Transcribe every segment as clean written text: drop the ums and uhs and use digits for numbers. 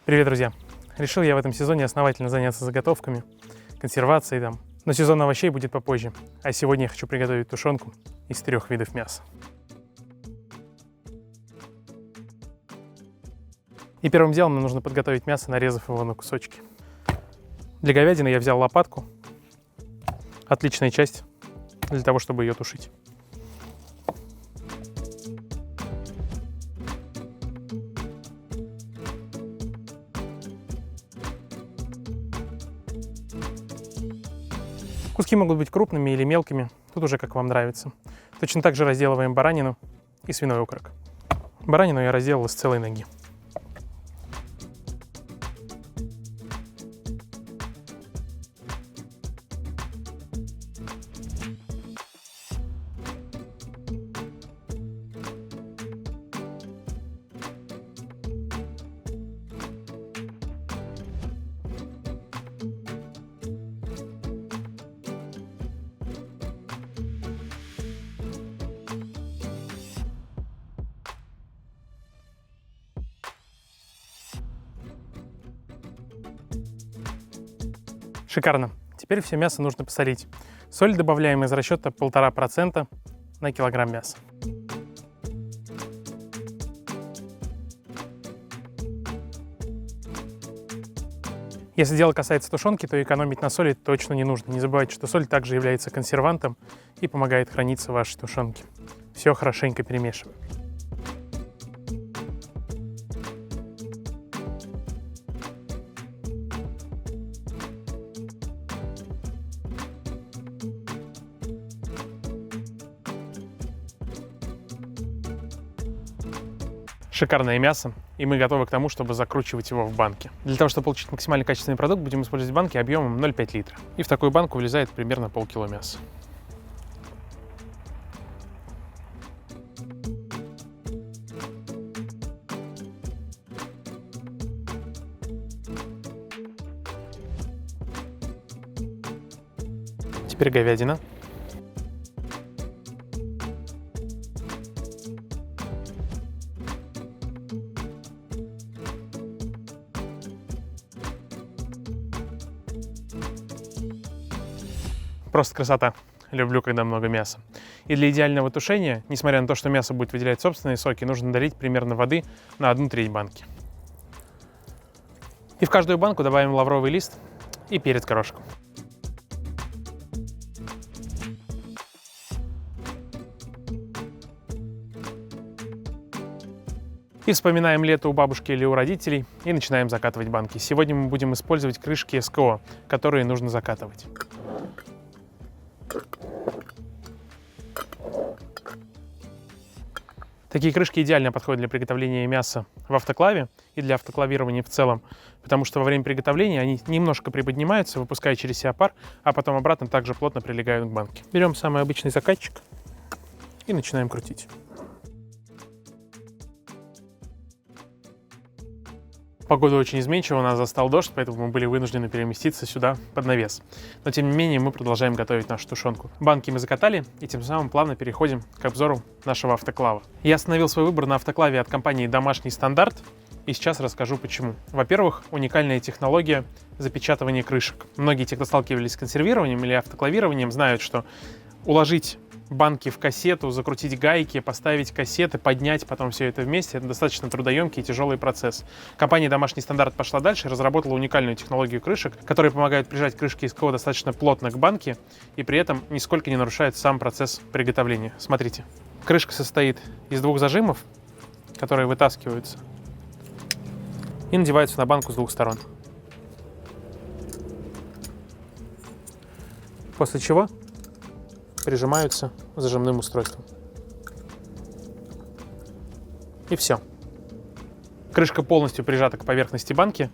Привет, друзья! Решил я в этом сезоне основательно заняться заготовками, консервацией там. Но сезон овощей будет попозже. А сегодня я хочу приготовить тушенку из 3 видов мяса. И первым делом нам нужно подготовить мясо, нарезав его на кусочки. Для говядины я взял лопатку. Отличная часть для того, чтобы ее тушить. Куски могут быть крупными или мелкими, тут уже как вам нравится. Точно так же разделываем баранину и свиной окорок. Баранину я разделал из целой ноги. Шикарно. Теперь все мясо нужно посолить. Соль добавляем из расчета 1,5% на килограмм мяса. Если дело касается тушенки, то экономить на соли точно не нужно. Не забывайте, что соль также является консервантом и помогает храниться в вашей тушенке. Все хорошенько перемешиваем. Шикарное мясо, и мы готовы к тому, чтобы закручивать его в банки. Для того, чтобы получить максимально качественный продукт, будем использовать банки объемом 0,5 литра. И в такую банку влезает примерно полкило мяса. Теперь говядина. Просто красота. Люблю, когда много мяса. И для идеального тушения, несмотря на то, что мясо будет выделять собственные соки, нужно долить примерно воды на 1/3 банки. И в каждую банку добавим лавровый лист и перец горошком. И вспоминаем лето у бабушки или у родителей и начинаем закатывать банки. Сегодня мы будем использовать крышки СКО, которые нужно закатывать. Такие крышки идеально подходят для приготовления мяса в автоклаве и для автоклавирования в целом, потому что во время приготовления они немножко приподнимаются, выпуская через себя пар, а потом обратно также плотно прилегают к банке. Берем самый обычный закатчик и начинаем крутить. Погода очень изменчива, нас застал дождь, поэтому мы были вынуждены переместиться сюда под навес. Но тем не менее мы продолжаем готовить нашу тушенку. Банки мы закатали и тем самым плавно переходим к обзору нашего автоклава. Я остановил свой выбор на автоклаве от компании «Домашний стандарт». И сейчас расскажу почему. Во-первых, уникальная технология запечатывания крышек. Многие те, кто сталкивались с консервированием или автоклавированием, знают, что уложить банки в кассету, закрутить гайки, поставить кассеты, поднять потом все это вместе — это достаточно трудоемкий и тяжелый процесс. Компания «Домашний стандарт» пошла дальше и разработала уникальную технологию крышек, которые помогают прижать крышки СКО достаточно плотно к банке и при этом нисколько не нарушает сам процесс приготовления. Смотрите, крышка состоит из 2 зажимов, которые вытаскиваются и надеваются на банку с 2 сторон. После чего прижимаются зажимным устройством. И все. Крышка полностью прижата к поверхности банки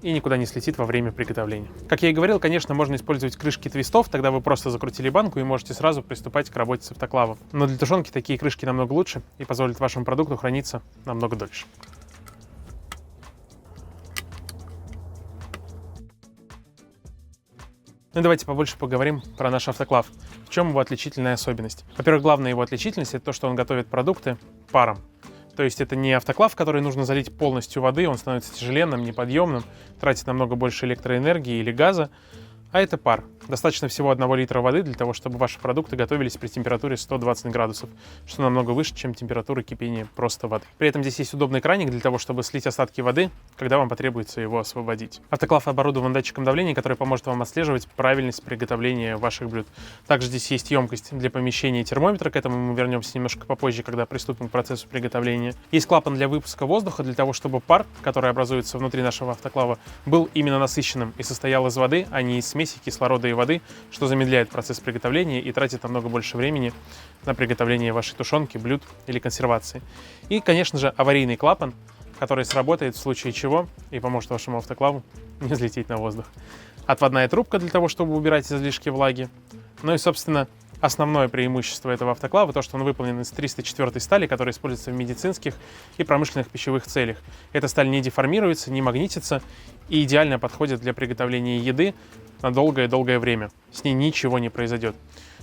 и никуда не слетит во время приготовления. Как я и говорил, конечно, можно использовать крышки твистов, тогда вы просто закрутили банку и можете сразу приступать к работе с автоклавом. Но для тушенки такие крышки намного лучше и позволят вашему продукту храниться намного дольше. Ну и давайте побольше поговорим про наш автоклав. В чем его отличительная особенность? Во-первых, главная его отличительность — это то, что он готовит продукты паром. То есть это не автоклав, в который нужно залить полностью воды, он становится тяжеленным, неподъемным, тратит намного больше электроэнергии или газа, а это пар. Достаточно всего 1 литра воды для того, чтобы ваши продукты готовились при температуре 120 градусов, что намного выше, чем температура кипения просто воды. При этом здесь есть удобный краник для того, чтобы слить остатки воды, когда вам потребуется его освободить. Автоклав оборудован датчиком давления, который поможет вам отслеживать правильность приготовления ваших блюд. Также здесь есть емкость для помещения термометра, к этому мы вернемся немножко попозже, когда приступим к процессу приготовления. Есть клапан для выпуска воздуха, для того, чтобы пар, который образуется внутри нашего автоклава, был именно насыщенным и состоял из воды, а не из смеси кислорода и воды, что замедляет процесс приготовления и тратит намного больше времени на приготовление вашей тушенки, блюд или консервации. И, конечно же, аварийный клапан, который сработает в случае чего и поможет вашему автоклаву не взлететь на воздух. Отводная трубка для того, чтобы убирать излишки влаги. Ну и, собственно, основное преимущество этого автоклава — то, что он выполнен из 304 стали, которая используется в медицинских и промышленных пищевых целях. Эта сталь не деформируется, не магнитится и идеально подходит для приготовления еды на долгое-долгое время. С ней ничего не произойдет.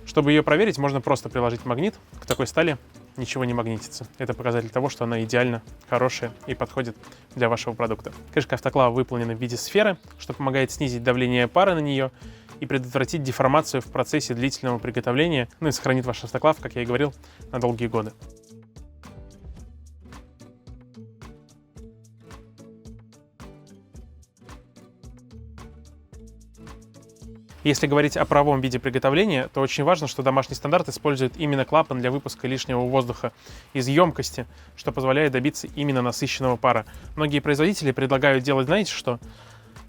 Чтобы ее проверить, можно просто приложить магнит к такой стали, ничего не магнитится. Это показатель того, что она идеально хорошая и подходит для вашего продукта. Крышка автоклава выполнена в виде сферы, что помогает снизить давление пара на нее и предотвратить деформацию в процессе длительного приготовления, ну и сохранит ваш автоклав, как я и говорил, на долгие годы. Если говорить о паровом виде приготовления, то очень важно, что домашний стандарт использует именно клапан для выпуска лишнего воздуха из емкости, что позволяет добиться именно насыщенного пара. Многие производители предлагают делать, знаете что?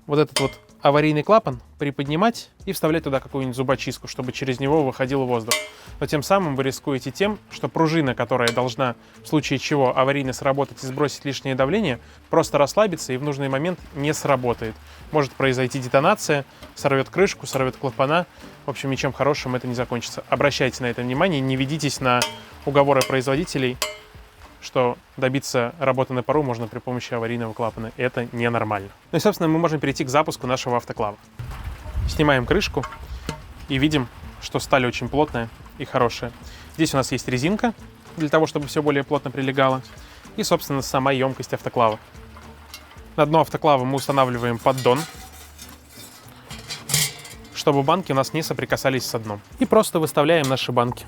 Вот этот вот аварийный клапан приподнимать и вставлять туда какую-нибудь зубочистку, чтобы через него выходил воздух. Но тем самым вы рискуете тем, что пружина, которая должна в случае чего аварийно сработать и сбросить лишнее давление, просто расслабится и в нужный момент не сработает. Может произойти детонация, сорвет крышку, сорвет клапана. В общем, ничем хорошим это не закончится. Обращайте на это внимание, не ведитесь на уговоры производителей, что добиться работы на пару можно при помощи аварийного клапана. Это ненормально. Ну и, собственно, мы можем перейти к запуску нашего автоклава. Снимаем крышку и видим, что сталь очень плотная и хорошая. Здесь у нас есть резинка для того, чтобы все более плотно прилегало. И, собственно, сама емкость автоклава. На дно автоклава мы устанавливаем поддон, чтобы банки у нас не соприкасались с дном. И просто выставляем наши банки.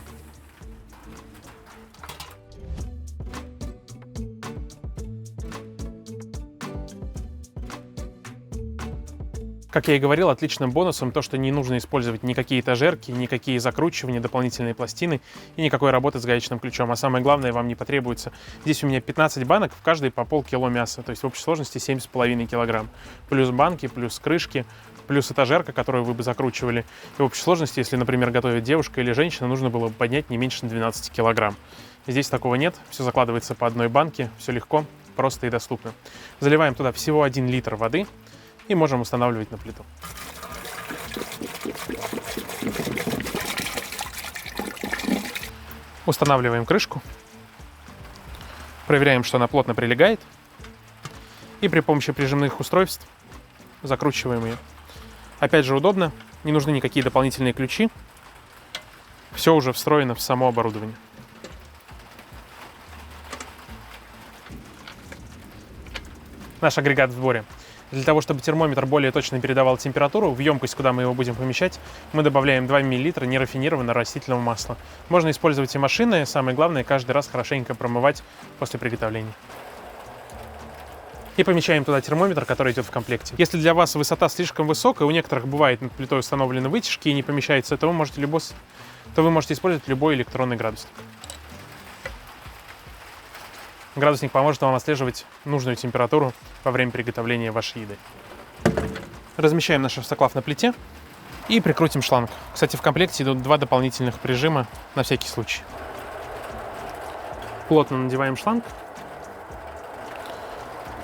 Как я и говорил, отличным бонусом то, что не нужно использовать никакие этажерки, никакие закручивания, дополнительные пластины и никакой работы с гаечным ключом. А самое главное, вам не потребуется. Здесь у меня 15 банок, в каждой по полкило мяса, то есть в общей сложности 7,5 килограмм. Плюс банки, плюс крышки, плюс этажерка, которую вы бы закручивали. И в общей сложности, если, например, готовит девушка или женщина, нужно было бы поднять не меньше 12 килограмм. Здесь такого нет, все закладывается по одной банке, все легко, просто и доступно. Заливаем туда всего 1 литр воды и можем устанавливать на плиту. Устанавливаем крышку, проверяем, что она плотно прилегает, и при помощи прижимных устройств закручиваем ее. Опять же, удобно, не нужны никакие дополнительные ключи, все уже встроено в само оборудование. Наш агрегат в сборе. Для того, чтобы термометр более точно передавал температуру, в емкость, куда мы его будем помещать, мы добавляем 2 мл нерафинированного растительного масла. Можно использовать и машины, самое главное, каждый раз хорошенько промывать после приготовления. И помещаем туда термометр, который идет в комплекте. Если для вас высота слишком высокая, у некоторых бывает над плитой установлены вытяжки и не помещается, то вы можете использовать любой электронный градусник. Градусник поможет вам отслеживать нужную температуру во время приготовления вашей еды. Размещаем наш автоклав на плите и прикрутим шланг. Кстати, в комплекте идут 2 дополнительных прижима на всякий случай. Плотно надеваем шланг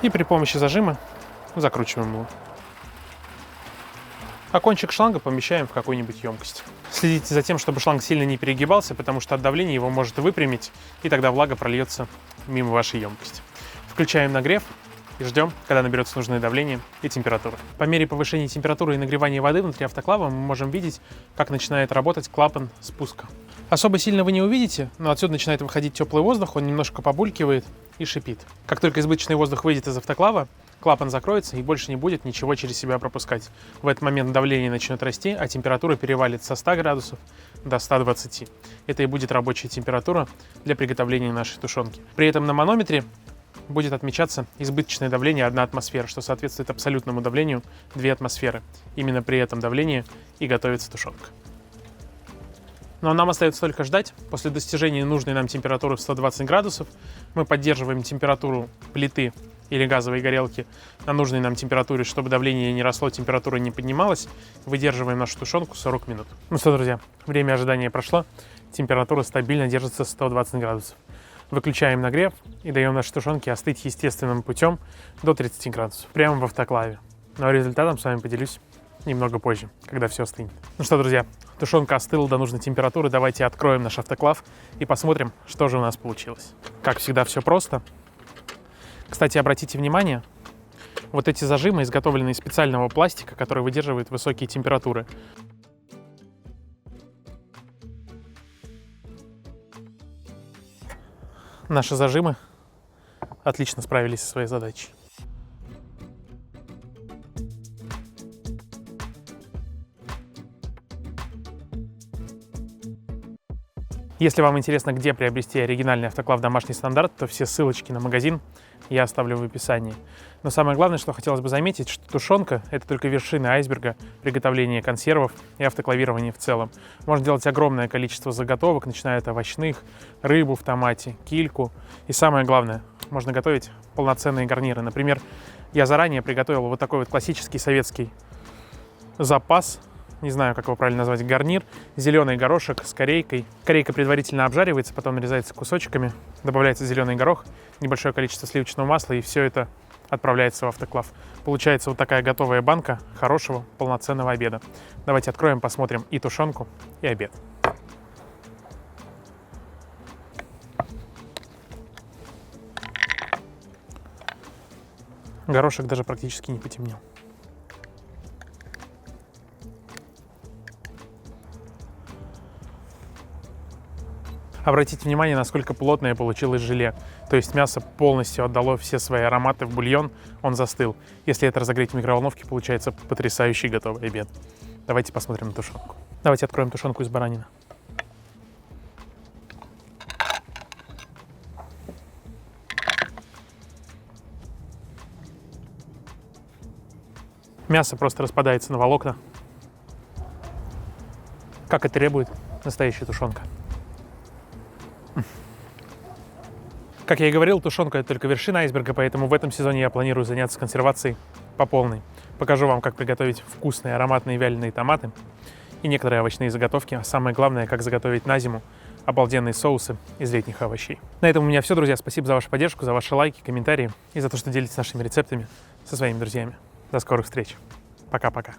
и при помощи зажима закручиваем его. А кончик шланга помещаем в какую-нибудь емкость. Следите за тем, чтобы шланг сильно не перегибался, потому что от давления его может выпрямить, и тогда влага прольется мимо вашей емкости. Включаем нагрев и ждем, когда наберется нужное давление и температура. По мере повышения температуры и нагревания воды внутри автоклава мы можем видеть, как начинает работать клапан спуска. Особо сильно вы не увидите, но отсюда начинает выходить теплый воздух, он немножко побулькивает и шипит. Как только избыточный воздух выйдет из автоклава, клапан закроется и больше не будет ничего через себя пропускать. В этот момент давление начнет расти, а температура перевалит со 100 градусов до 120. Это и будет рабочая температура для приготовления нашей тушенки. При этом на манометре будет отмечаться избыточное давление 1 атмосфера, что соответствует абсолютному давлению 2 атмосферы. Именно при этом давлении и готовится тушенка. Ну а нам остается только ждать. После достижения нужной нам температуры в 120 градусов мы поддерживаем температуру плиты или газовой горелки на нужной нам температуре, чтобы давление не росло, температура не поднималась. Выдерживаем нашу тушенку 40 минут. Ну что, друзья, время ожидания прошло. Температура стабильно держится 120 градусов. Выключаем нагрев и даем нашей тушенке остыть естественным путем до 30 градусов, прямо в автоклаве. Но результатом с вами поделюсь немного позже, когда все остынет. Ну что, друзья, тушенка остыла до нужной температуры. Давайте откроем наш автоклав и посмотрим, что же у нас получилось. Как всегда, все просто. Кстати, обратите внимание, вот эти зажимы изготовлены из специального пластика, который выдерживает высокие температуры. Наши зажимы отлично справились со своей задачей. Если вам интересно, где приобрести оригинальный автоклав «Домашний стандарт», то все ссылочки на магазин я оставлю в описании. Но самое главное, что хотелось бы заметить, что тушенка – это только вершина айсберга приготовления консервов и автоклавирования в целом. Можно делать огромное количество заготовок, начиная от овощных, рыбу в томате, кильку. И самое главное, можно готовить полноценные гарниры. Например, я заранее приготовил вот такой вот классический советский запас, не знаю, как его правильно назвать, гарнир, зеленый горошек с корейкой. Корейка предварительно обжаривается, потом нарезается кусочками, добавляется зеленый горох, небольшое количество сливочного масла, и все это отправляется в автоклав. Получается вот такая готовая банка хорошего полноценного обеда. Давайте откроем, посмотрим и тушенку, и обед. Горошек даже практически не потемнел. Обратите внимание, насколько плотное получилось желе. То есть мясо полностью отдало все свои ароматы в бульон, он застыл. Если это разогреть в микроволновке, получается потрясающий готовый обед. Давайте посмотрим на тушенку. Давайте откроем тушенку из баранины. Мясо просто распадается на волокна, как и требует настоящая тушенка. Как я и говорил, тушенка – это только вершина айсберга, поэтому в этом сезоне я планирую заняться консервацией по полной. Покажу вам, как приготовить вкусные ароматные вяленые томаты и некоторые овощные заготовки, а самое главное, как заготовить на зиму обалденные соусы из летних овощей. На этом у меня все, друзья. Спасибо за вашу поддержку, за ваши лайки, комментарии и за то, что делитесь нашими рецептами со своими друзьями. До скорых встреч. Пока-пока.